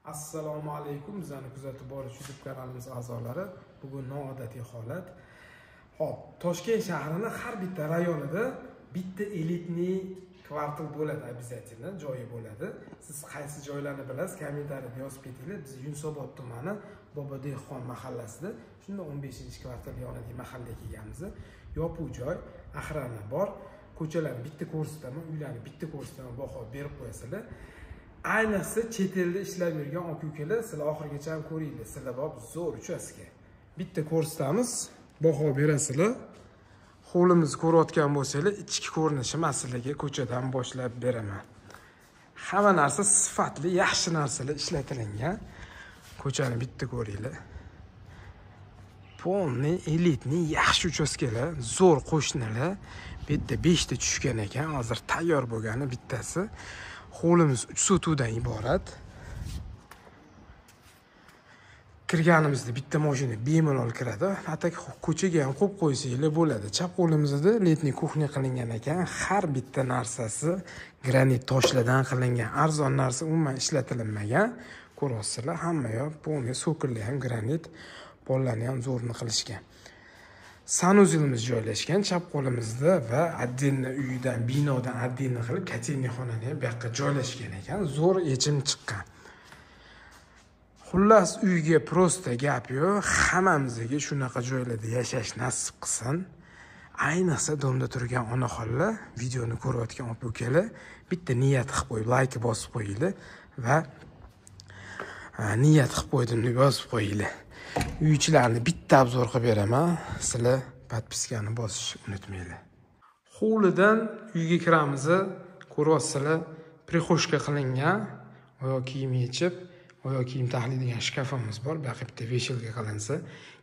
Assalomu alaykum, bizani kuzatib borish YouTube kanalimiz a'zolari. Bugun noodatiy holat. Hop, Toshkent shahrining har bitta rayonida bitta elitniy kvartal bo'ladi, обязательно joyi bo'ladi. Siz qaysi joylarni bilasiz? Kommentariyada yozib ketinglar. Biz Yunusobod tumani Bobodehqon mahallasida, shunda 15-kvartal yonidagi mahallaga kelganmiz. Yopuq joy, axrana bor. Ko'chalarni bitta ko'rsataman, uylarni bitta ko'rsataman, baho berib qo'yasizlar. Ayniqsa chet elda ishlab yurgan aka-ukalar, sizlar oxirigacha ham ko'ringlar. Sizlar bor zo'r uchastka. Bitta ko'rsatamiz, baho berasizlar. Hovlimizni ko'rayotgan bo'lsanglar, ichki ko'rinishi masalaga ko'chadan boshlab beraman. Hamma narsa sifatli, yaxshi narsalar ishlatilgan. Ko'chani bitta ko'ringlar. Polni, elitni, yaxshi uchastkalar, zo'r qo'shnilar. Bu yerda 5 ta tushgan ekan, hozir tayyor bo'lgani bittasi. Hovlimiz 3 sotuvdan iborat. Kirganimizda bitta mashina bemalol kiradi. Atak ko'chaga ham qo'yib qo'ysanglar bo'ladi. Chap qo'limizda letniy kuxnya qilingan ekan. Har bitta narsasi granit toshlardan qilingan. Arzon narsa umuman ishlatilmagan. Ko'rasizlar, hamma yoq polni so'killi ham granit, pollarni ham zo'rni qilishgan. Sanuzilimiz joylashgan chap qo'limizda va отдельно uydan, binodan отдельно qilib kotelniy xonani ham bu yoqqa joylashgan ekan. Zo'r yechim chiqqan. Xullas, uyga prosta gap yo'q. Hammamizga shunaqa joylarda yashash nasib qilsin. Ayniqsa domda turgan onaxonlar, videoni ko'rayotgan aka-ukalar bitta niyat qilib qo'yib, like bosib qo'yinglar va niyat qilib qo'ydim deb yozib qo'yinglar. Uychilarni bitta obzor qilib beraman. Sizlar podpiskani bosishni unutmanglar. Hovlidan uyga kiramiz. Ko'ryapsizlar, prixoshka qilingan, oyoq kiyim yechib, oyoq kiyim taxlaydigan shkafimiz bor. Bu yerda veshelka qilinsa,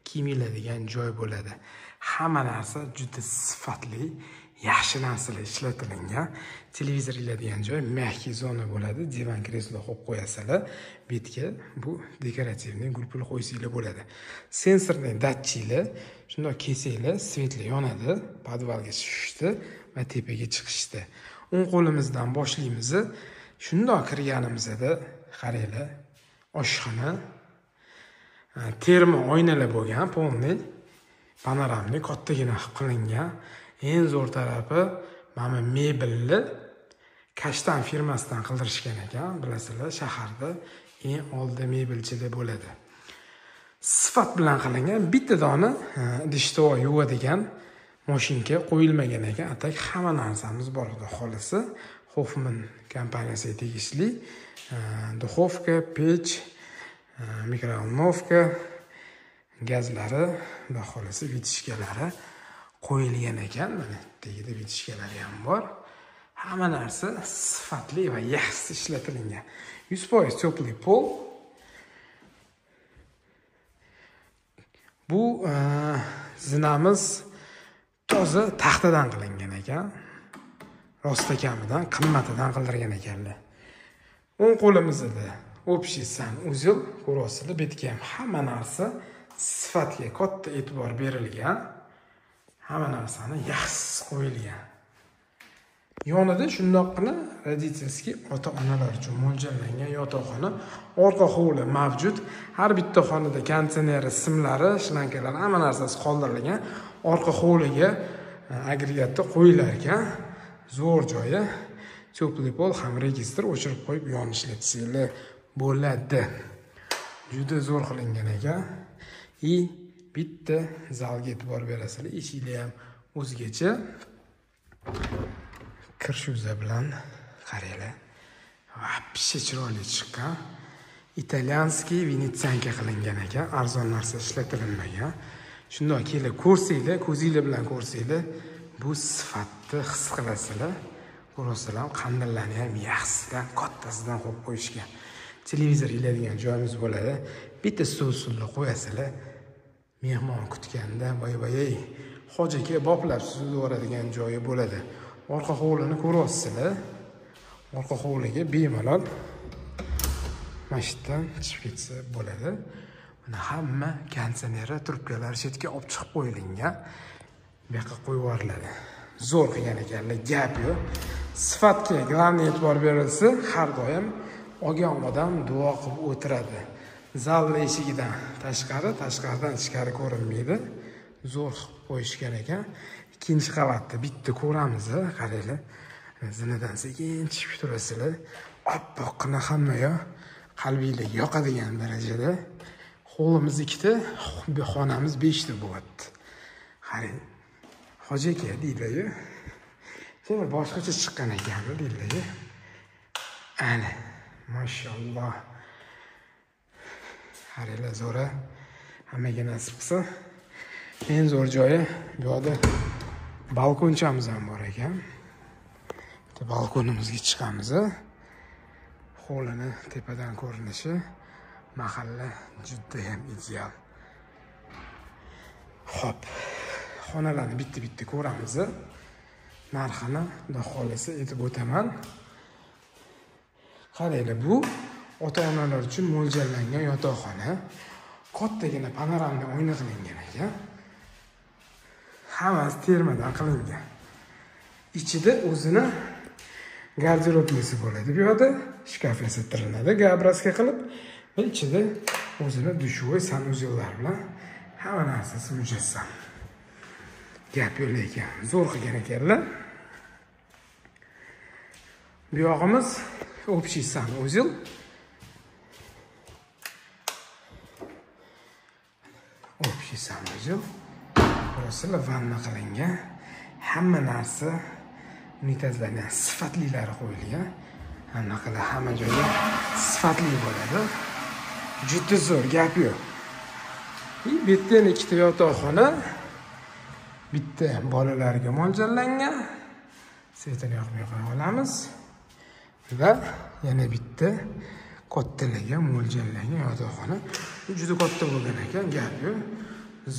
kiyiladigan joy bo'ladi. Hamma narsa juda sifatli, yaxshi narsalar ishlatilgan. Televizor iladigan joy, mягкий zona bo'ladi. Divan, kreslo qo'yib qo'yasizlar. Betga bu dekorativniy gulpul qo'ysanglar bo'ladi. Sensorli datchiklar, shunday kesinglar, svetli yonadi, podvalga tushishdi va tepaga chiqishdi. O'ng qo'limizdan boshlaymiz. Shunday kirganimizda qaranglar, oshxona, termo oynalar bo'lgan, polniy panoramli kattagina qilingan. Eng zo'r tarafi mana mebelni Kashtan firmasidan qildirishgan ekan. Bilasizlar, shaharda eng oldi mebelchilar bo'ladi. Sifat bilan qilingan, bitta dona idishtovo yuvadigan mashinka qo'yilmagan ekan. Atak hamma narsamiz bor, xudo xolisi. Hoffman kompaniyasiga tegishli duxovka, pech, mikrovolnovka, gazlari, xudo xolisi vitishkalari qo'yilgan ekan. Mana tagida vitishkalari ham bor. Hamma narsa sifatli va yaxshi ishlatilgan. 100% tepli pol. Bu zinamiz toza taxtadan qilingan ekan. Rostakamidan, qimmatidan qildirgan ekanlar. O'ng qo'limizda общий uzil ko'rasizlar. Bu yerga ham hamma narsa sifatga katta e'tibor berilgan. Hamma narsani yaxshi qo'yilgan. Yonida shundoqqina родительский ota-onalar uchun mo'ljallangan yotoqxona, orqa hovli mavjud. Har bitta xonada konditsioneri, simlari, shlankalar, hamma narsasi qoldirilgan. Orqa hovliga agregatda qo'yilar ekan. Zo'r joyi. Tepli pol ham registr o'chirib qo'yib yon ishlatsanglar bo'ladi. Juda zo'r qilingan ekan. Bitta zalga e'tibor berasizlar. Eshiklar ham o'zgacha. Kirshuza bilan qaranglar. Vapshe chiroyli chiqqan. Italyanskiy venetsianka qilingan ekan. Arzon narsa ishlatilmagan. Shunday kelib ko'rsanglar, ko'zinglar bilan ko'rsanglar, bu sifatni his qilasizlar. Ko'rasizlar, qandillarni ham yaxshisidan, kattasidan qo'yib qo'yishgan. Televizor iladigan joyimiz bo'ladi. Bitta stol-stulni qo'yasizlar. Mehmon kutganda voy-voy, hoji aka boplab suzib yuboradigan joyi bo'ladi. Orqa hovlini ko'ryapsizlar. Orqa hovliga bemalol mashinadan chiqib ketsa bo'ladi. Buni hamma konditsioneri, trubkalar chetga olib chiqib qo'yilgan. Bu yoqqa qo'yib yuboriladi. Zo'r qilgan ekanlar, gap yo'q. Sifatga global e'tibor berilsa, har doim olgan odam duo qilib o'tiradi. Zal eshigidan tashqaridan ichkari ko'rinmaydi. Zo'r qilib qo'yishgan ekan. Ikkinchi qavatda bitta ko'ramiz, qaranglar. Zinadan sekin chiqib turasizlar. Oppoqqina hamma yoq qalbingizga yoqadigan darajada. Hovlimiz 2 ta, xonamiz 5 ta bo'lyapti. Qarang. Hoji aka deydi-yu. Sen boshqacha chiqqan ekanmi deydi-yu. Ana, mashalloh. Qaranglar zo'ra. Hammaga nasib qilsin. Eng zo'r joyi bu yerda balkonchamiz ham bor ekan. Bitta balkonimizga chiqamiz. Hovlini tepadan ko'rinishi mahalla juda ham ideal. Xo'p, xonalarni bitta ko'ramiz. Narxini xudo xolasa aytib o'taman. Qaranglar, bu ota-onalar uchun mo'ljallangan yotoqxona. Kattagina panoramli oyna qilingan ekan. Hammasi termadan qilingan. Ichida o'zini garderobnisi bo'ladi. Bu yerda shkaf yasatiladi, gabraska qilib, va ichida o'zini dushovoy sanuzellar bilan hamma narsasi mujassam. Gap yo'q ekan, zo'r qilgan ekanlar. Bu yog'imiz общий sanuzel. Общий sanuzel. Burasi vanna qilingan. Hamma narsa unitazlarning sifatlilari qo'yilgan. Hamma joyda sifatli bo'ladi. Juda zo'r, gap yo'q. Bu yerda 2 ta yotoqxona, bitta bolalarga mo'ljallangan. Svetini yoqmay qo'ya olamiz. Va yana bitta kattalarga mo'ljallangan yotoqxona. Bu juda katta bo'lgan ekan, gap yo'q.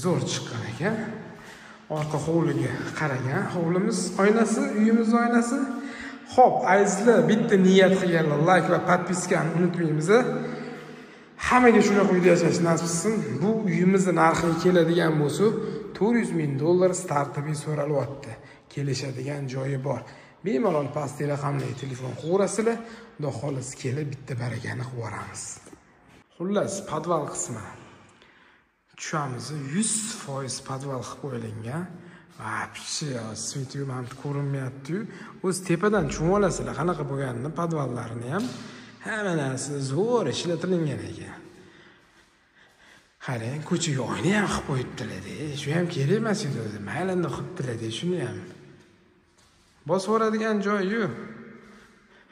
Zo'r chiqqan ekan. Orqa hovliga qaragan. Hovlimiz oynasi, uyimiz oynasi. Xo'p, azizlar, bitta niyat qilganlar, like va podpiskani unutmaymiz. Hammaga shunaqa uyda yashash nasib etsin. Bu uyimizni narxiga keladigan bo'lsa, $400,000 startiga so'ralyapti. Kelishadigan joyi bor. Bemalol pastki raqamli telefon qo'yasizlar, xudo xolos kelib bitta barakani qilib yuboramiz. Xullas, podval qismi. Tushamiz 100% podval qilib qo'yilgan. Вообще, svetiyum ham ko'rinmayapti-yu. O'z tepadan tushib olasizlar, qanaqa bo'lganini, podvallarini ham hamma narsa zo'r ishlatilgan ekan. Qarang, ko'chaga oyna ham qilib qo'yibdilar-da. Shu ham kerak emas edi o'zi. Mayli qilibdilar-da, shuni ham. Bosib o'radigan joyi yo'q.